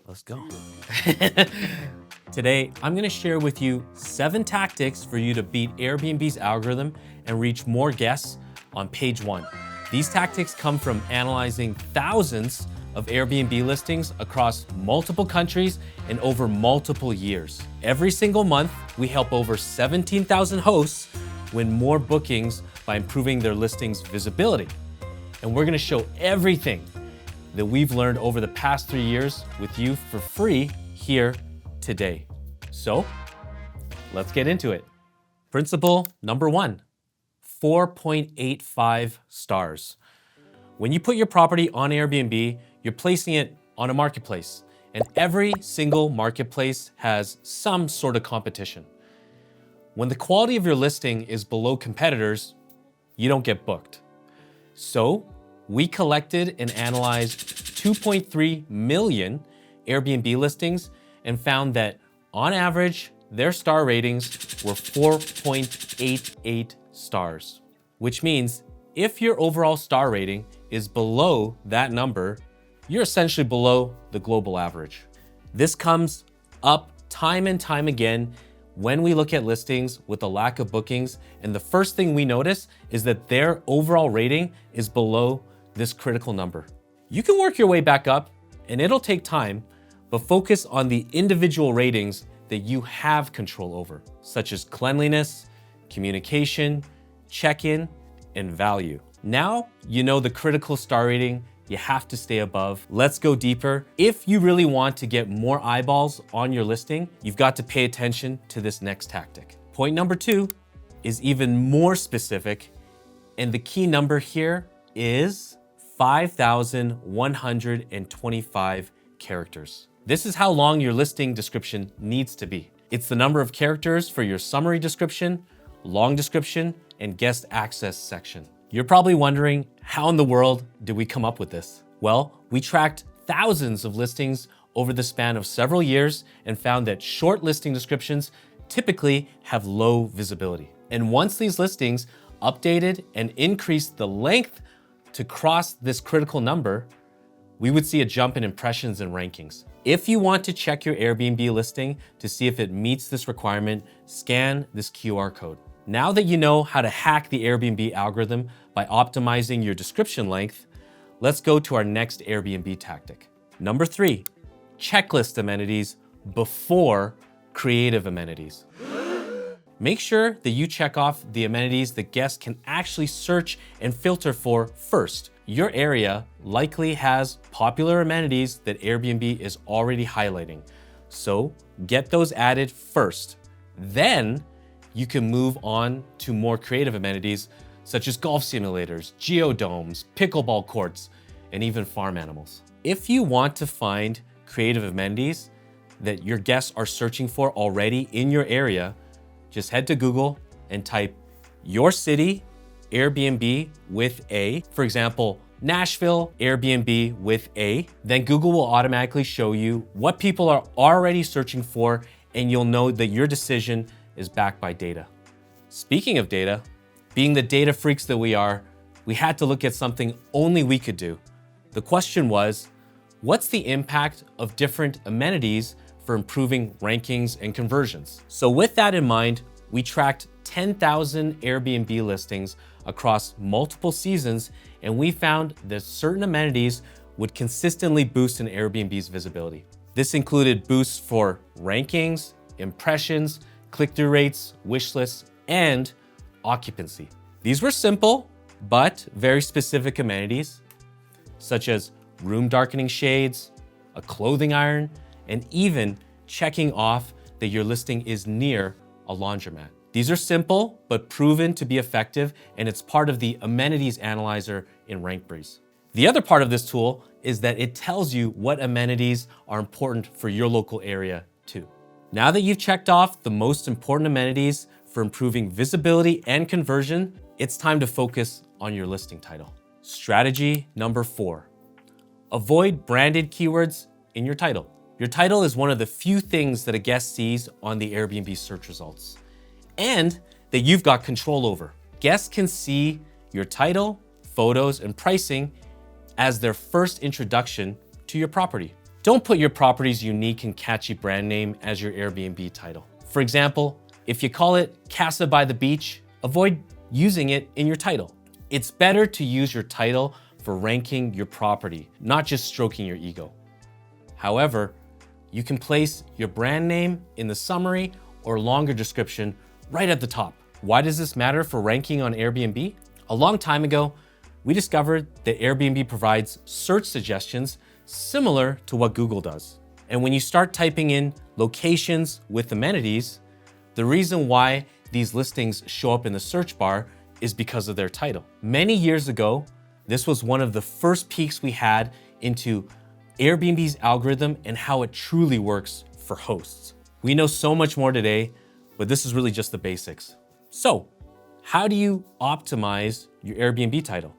Let's go. Today, I'm gonna share with you 7 tactics for you to beat Airbnb's algorithm and reach more guests on page 1. These tactics come from analyzing thousands of Airbnb listings across multiple countries and over multiple years. Every single month, we help over 17,000 hosts win more bookings by improving their listings' visibility. And we're gonna show everything that we've learned over the past 3 years with you for free here today. So, let's get into it. Principle number 1, 4.85 stars. When you put your property on Airbnb, you're placing it on a marketplace, and every single marketplace has some sort of competition. When the quality of your listing is below competitors, you don't get booked. So, we collected and analyzed 2.3 million Airbnb listings and found that, on average, their star ratings were 4.88 stars, which means if your overall star rating is below that number, you're essentially below the global average. This comes up time and time again when we look at listings with a lack of bookings, and the first thing we notice is that their overall rating is below this critical number. You can work your way back up, and it'll take time, but focus on the individual ratings that you have control over, such as cleanliness, communication, check-in, and value. Now you know the critical star rating you have to stay above. Let's go deeper. If you really want to get more eyeballs on your listing, you've got to pay attention to this next tactic. Point number 2 is even more specific, and the key number here is 5,125 characters. This is how long your listing description needs to be. It's the number of characters for your summary description, long description, and guest access section. You're probably wondering, how in the world did we come up with this? Well, we tracked thousands of listings over the span of several years and found that short listing descriptions typically have low visibility. And once these listings updated and increased the length to cross this critical number, we would see a jump in impressions and rankings. If you want to check your Airbnb listing to see if it meets this requirement, scan this QR code. Now that you know how to hack the Airbnb algorithm by optimizing your description length, let's go to our next Airbnb tactic. Number 3, checklist amenities before creative amenities. Make sure that you check off the amenities that guests can actually search and filter for first. Your area likely has popular amenities that Airbnb is already highlighting, so get those added first. Then you can move on to more creative amenities such as golf simulators, geodomes, pickleball courts, and even farm animals. If you want to find creative amenities that your guests are searching for already in your area, just head to Google and type your city Airbnb with a, for example, Nashville Airbnb with a. Then Google will automatically show you what people are already searching for, and you'll know that your decision is backed by data. Speaking of data, being the data freaks that we are, we had to look at something only we could do. The question was, what's the impact of different amenities for improving rankings and conversions? So with that in mind, we tracked 10,000 Airbnb listings across multiple seasons, and we found that certain amenities would consistently boost an Airbnb's visibility. This included boosts for rankings, impressions, click-through rates, wish lists, and occupancy. These were simple, but very specific amenities, such as room darkening shades, a clothing iron, and even checking off that your listing is near a laundromat. These are simple, but proven to be effective, and it's part of the amenities analyzer in Rankbreeze. The other part of this tool is that it tells you what amenities are important for your local area too. Now that you've checked off the most important amenities for improving visibility and conversion, it's time to focus on your listing title. Strategy number 4, avoid branded keywords in your title. Your title is one of the few things that a guest sees on the Airbnb search results, and that you've got control over. Guests can see your title, photos, and pricing as their first introduction to your property. Don't put your property's unique and catchy brand name as your Airbnb title. For example, if you call it Casa by the Beach, avoid using it in your title. It's better to use your title for ranking your property, not just stroking your ego. However, you can place your brand name in the summary or longer description right at the top. Why does this matter for ranking on Airbnb? A long time ago, we discovered that Airbnb provides search suggestions similar to what Google does. And when you start typing in locations with amenities, the reason why these listings show up in the search bar is because of their title. Many years ago, this was one of the first peeks we had into Airbnb's algorithm and how it truly works for hosts. We know so much more today, but this is really just the basics. So, how do you optimize your Airbnb title?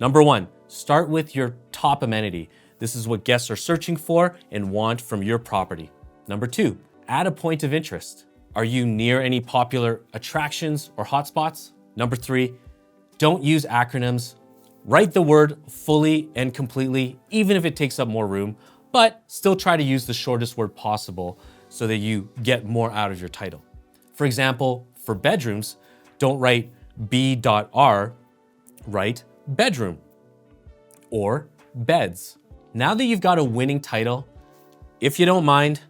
Number one, start with your top amenity. This is what guests are searching for and want from your property. Number two, add a point of interest. Are you near any popular attractions or hotspots? Number three, don't use acronyms. Write the word fully and completely, even if it takes up more room, but still try to use the shortest word possible so that you get more out of your title. For example, for bedrooms, don't write b.r, write bedroom or beds. Now that you've got a winning title, if you don't mind,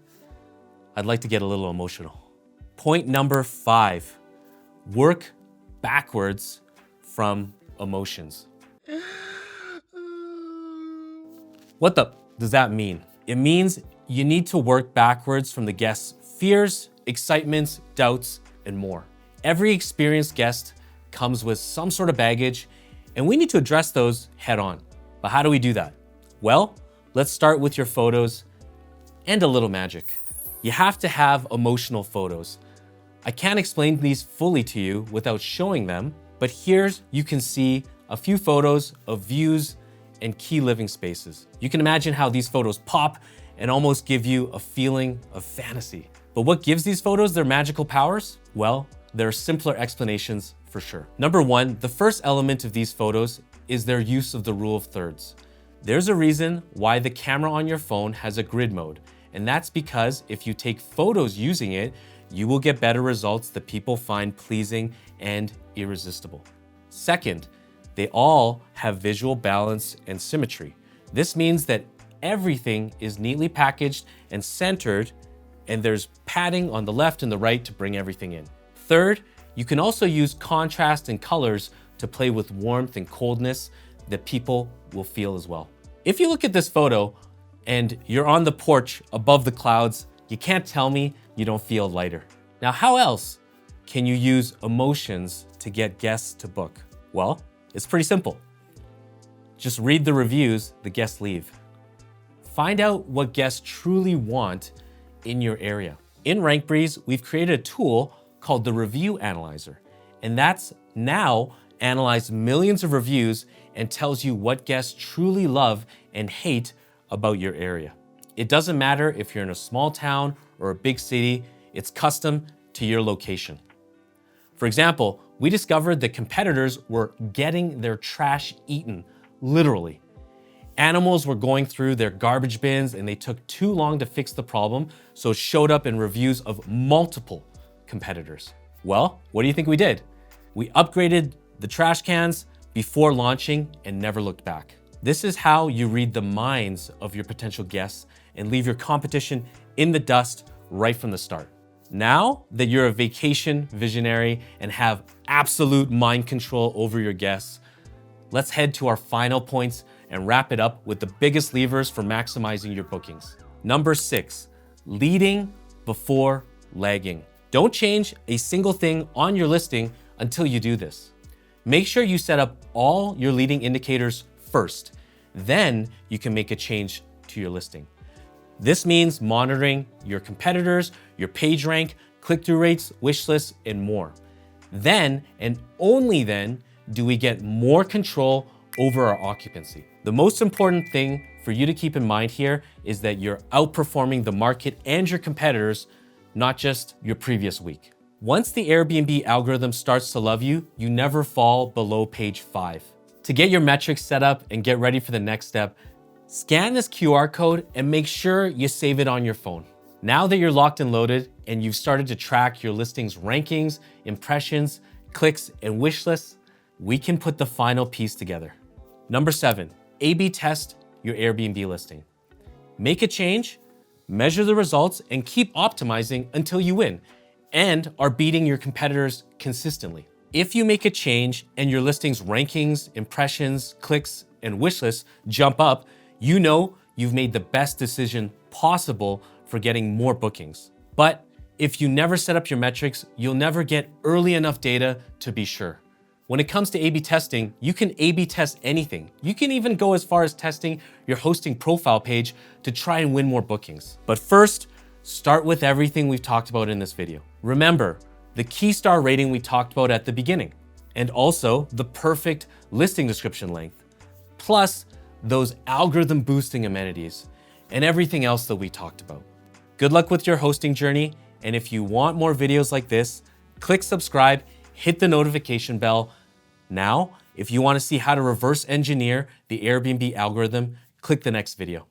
I'd like to get a little emotional. Point number 5, work backwards from emotions. What does that mean? It means you need to work backwards from the guest's fears, excitements, doubts, and more. Every experienced guest comes with some sort of baggage, and we need to address those head on. But how do we do that? Well, let's start with your photos and a little magic. You have to have emotional photos. I can't explain these fully to you without showing them, but here you can see a few photos of views and key living spaces. You can imagine how these photos pop and almost give you a feeling of fantasy. But what gives these photos their magical powers? Well, there are simpler explanations for sure. Number one, the first element of these photos is their use of the rule of thirds. There's a reason why the camera on your phone has a grid mode, and that's because if you take photos using it, you will get better results that people find pleasing and irresistible. Second, they all have visual balance and symmetry. This means that everything is neatly packaged and centered, and there's padding on the left and the right to bring everything in. Third, you can also use contrast and colors to play with warmth and coldness that people will feel as well. If you look at this photo and you're on the porch above the clouds, you can't tell me you don't feel lighter. Now, how else can you use emotions to get guests to book? Well, it's pretty simple. Just read the reviews the guests leave. Find out what guests truly want in your area. In Rankbreeze, we've created a tool called the Review Analyzer, and that's now analyzed millions of reviews and tells you what guests truly love and hate about your area. It doesn't matter if you're in a small town or a big city, it's custom to your location. For example, we discovered that competitors were getting their trash eaten, literally. Animals were going through their garbage bins and they took too long to fix the problem, so it showed up in reviews of multiple competitors. Well, what do you think we did? We upgraded the trash cans before launching and never looked back. This is how you read the minds of your potential guests and leave your competition in the dust right from the start. Now that you're a vacation visionary and have absolute mind control over your guests, let's head to our final points and wrap it up with the biggest levers for maximizing your bookings. Number 6, leading before lagging. Don't change a single thing on your listing until you do this. Make sure you set up all your leading indicators first. Then you can make a change to your listing. This means monitoring your competitors, your page rank, click-through rates, wish lists, and more. Then, and only then, do we get more control over our occupancy. The most important thing for you to keep in mind here is that you're outperforming the market and your competitors, not just your previous week. Once the Airbnb algorithm starts to love you, you never fall below page 5. To get your metrics set up and get ready for the next step, Scan this QR code and make sure you save it on your phone. Now that you're locked and loaded and you've started to track your listing's rankings, impressions, clicks, and wish lists, we can put the final piece together. Number 7, A/B test your Airbnb listing. Make a change, measure the results, and keep optimizing until you win and are beating your competitors consistently. If you make a change and your listing's rankings, impressions, clicks, and wish lists jump up, you know you've made the best decision possible for getting more bookings. But if you never set up your metrics, you'll never get early enough data to be sure. When it comes to A/B testing, you can A/B test anything. You can even go as far as testing your hosting profile page to try and win more bookings. But first, start with everything we've talked about in this video. Remember, the key star rating we talked about at the beginning, and also the perfect listing description length, plus those algorithm boosting amenities, and everything else that we talked about. Good luck with your hosting journey, and if you want more videos like this, click subscribe, hit the notification bell. Now, if you want to see how to reverse engineer the Airbnb algorithm, click the next video.